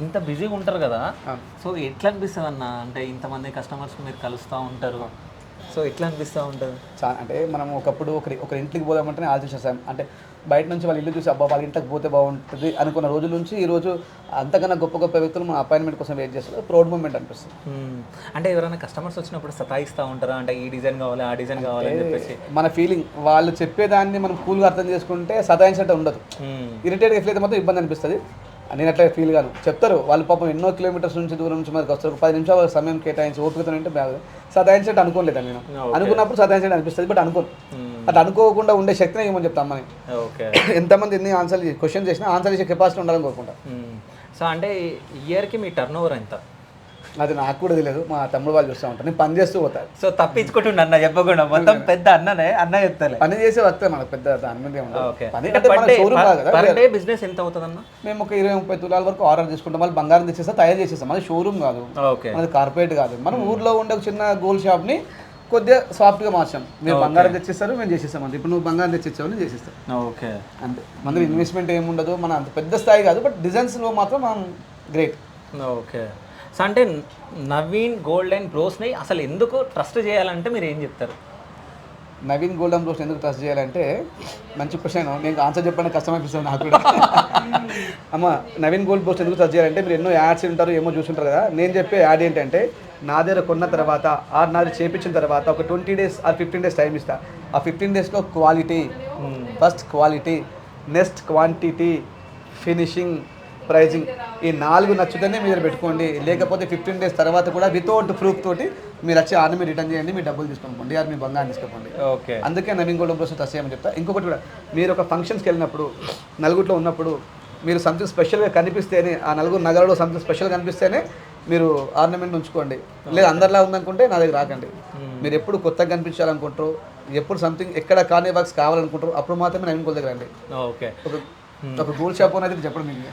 ఇంత బిజీగా ఉంటారు కదా, సో ఎట్లా అనిపిస్తుంది అన్న? అంటే ఇంతమంది కస్టమర్స్ మీరు కలుస్తూ ఉంటారు, సో ఎట్లా అనిపిస్తూ ఉంటుంది? అంటే మనం ఒకప్పుడు ఒక ఇంటికి పోదామంటేనే ఆలోచించేస్తాం. అంటే బయట నుంచి వాళ్ళ ఇల్లు చూసి అబ్బా వాళ్ళ ఇంటికి పోతే బాగుంటుంది అనుకున్న రోజుల నుంచి ఈ రోజు అంతకన్నా గొప్ప గొప్ప వ్యక్తులు మన అపాయింట్మెంట్ కోసం వెయిట్ చేస్తారు. ప్రౌడ్ మూమెంట్ అనిపిస్తుంది. అంటే ఎవరైనా కస్టమర్స్ వచ్చినప్పుడు సతాయిస్తూ ఉంటారా? అంటే ఈ డిజైన్ కావాలి, ఆ డిజైన్ కావాలి అని చెప్పేసి మన ఫీలింగ్, వాళ్ళు చెప్పేదాన్ని మనం కూల్గా అర్థం చేసుకుంటే సతాయించినట్టు ఉండదు. ఇరిటేట్గా ఎట్లయితే మాత్రం ఇబ్బంది అనిపిస్తుంది. నేను అట్లా ఫీల్ గాను. చెప్తారు వాళ్ళు పాపం ఎన్నో కిలోమీటర్స్ నుంచి దూరం నుంచి మనకు వస్తారు, 10 నిమిషాలు సమయం కేటాయించి ఓపికతో అంటే బాగా సతాయించినట్టు అనుకోలేదు. నేను అనుకున్నప్పుడు సతాయించడం అనిపిస్తుంది, బట్ అనుకోను. అట్లా అనుకోకుండా ఉండే శక్తిని ఏమని చెప్తాం అమ్మని. ఎంతమంది ఎన్ని ఆన్సర్ క్వశ్చన్ చేసినా ఆన్సర్ చేసే కెపాసిటీ ఉండాలని కోరుకుంటా. సో అంటే ఇయర్కి మీ టర్న్ ఓవర్ ఎంత? అది నాకు కూడా తెలియదు, మా తమ్ముడు వాళ్ళు చూస్తూ ఉంటారు. నేను పని చేస్తూ పోతాను. సో తప్పించుకుంటుండే అన్న చెప్పకుండా, మొత్తం పెద్ద అన్ననే అన్న చెప్తాను. పని చేసే వస్తే మనకు పెద్ద బిజినెస్ ఎంత అవుతుంది అన్న? మేము ఒక 20-30 తులాల వరకు ఆర్డర్ తీసుకుంటాం. మళ్ళీ బంగారం తెచ్చేస్తా, తయారు చేసేస్తాం. అది షోరూమ్ కాదు, అది కార్పొరేట్ కాదు. మనం ఊర్లో ఉండే ఒక చిన్న గోల్డ్ షాప్ని కొద్దిగా సాఫ్ట్గా మార్చాం. మీరు బంగారం తెచ్చిస్తారు, మేము చేసేస్తాం. అంతే. ఇప్పుడు నువ్వు బంగారం తెచ్చిచ్చావు, నేను చేసిస్తాం. ఓకే, అంతే. మన ఇన్వెస్ట్మెంట్ ఏముండదు, మన అంత పెద్ద స్థాయి కాదు, బట్ డిజైన్స్లో మాత్రం మనం గ్రేట్. ఓకే. సో అంటే నవీన్ గోల్డ్ అండ్ బ్రోస్ని అసలు ఎందుకు ట్రస్ట్ చేయాలంటే మీరు ఏం చెప్తారు? నవీన్ గోల్డ్ అండ్ బ్రోస్ ఎందుకు ట్రస్ట్ చేయాలంటే, మంచి క్వశ్చన్. నేను ఆన్సర్ చెప్పడానికి కష్టం అనిపిస్తుంది నాకు కూడా. అమ్మ, నవీన్ గోల్డ్ బ్రోస్ ఎందుకు ట్రస్ట్ చేయాలంటే, మీరు ఎన్నో యాడ్స్ ఉంటారు, ఏమో చూసుంటారు కదా. నేను చెప్పే యాడ్ ఏంటంటే, నా దగ్గర కొన్న తర్వాత నాది చేయించిన తర్వాత ఒక 20 days ఆర్ 15 days టైం ఇస్తా. ఆ 15 daysలో quality, first quality, next quantity, finishing, pricing, ఈ 4 నచ్చుతూనే మీరు పెట్టుకోండి. లేకపోతే 15 days తర్వాత కూడా వితౌట్ ప్రూఫ్ తోటి మీరు వచ్చి ఆర్డర్ రిటర్న్ చేయండి, మీ డబ్బులు తీసుకోండి, మీ బంగారం తీసుకోండి. ఓకే. అందుకే నవీన్ గోల్డ్ బ్రోస్ ట్రస్ట్ చేయమని చెప్తా. ఇంకొకటి కూడా, మీరు ఒక ఫంక్షన్స్కి వెళ్ళినప్పుడు, నలుగురిలో ఉన్నప్పుడు మీరు సంథింగ్ స్పెషల్గా కనిపిస్తేనే, ఆ నలుగురు నగరంలో సంథింగ్ స్పెషల్గా కనిపిస్తేనే మీరు ఆర్నమెంట్ ఉంచుకోండి. లేదా అందరిలా ఉందనుకుంటే నా దగ్గర రాకండి. మీరు ఎప్పుడు కొత్తగా కనిపించాలనుకుంటారు, ఎప్పుడు సంథింగ్ ఎక్కడ కార్నివాక్స్ కావాలనుకుంటారు, అప్పుడు మాత్రమే నవీన్ గోల్డ్ దగ్గర రండి. ఓకే. ఒక గోల్డ్ షాప్ అనేది చెప్పడం మీకు.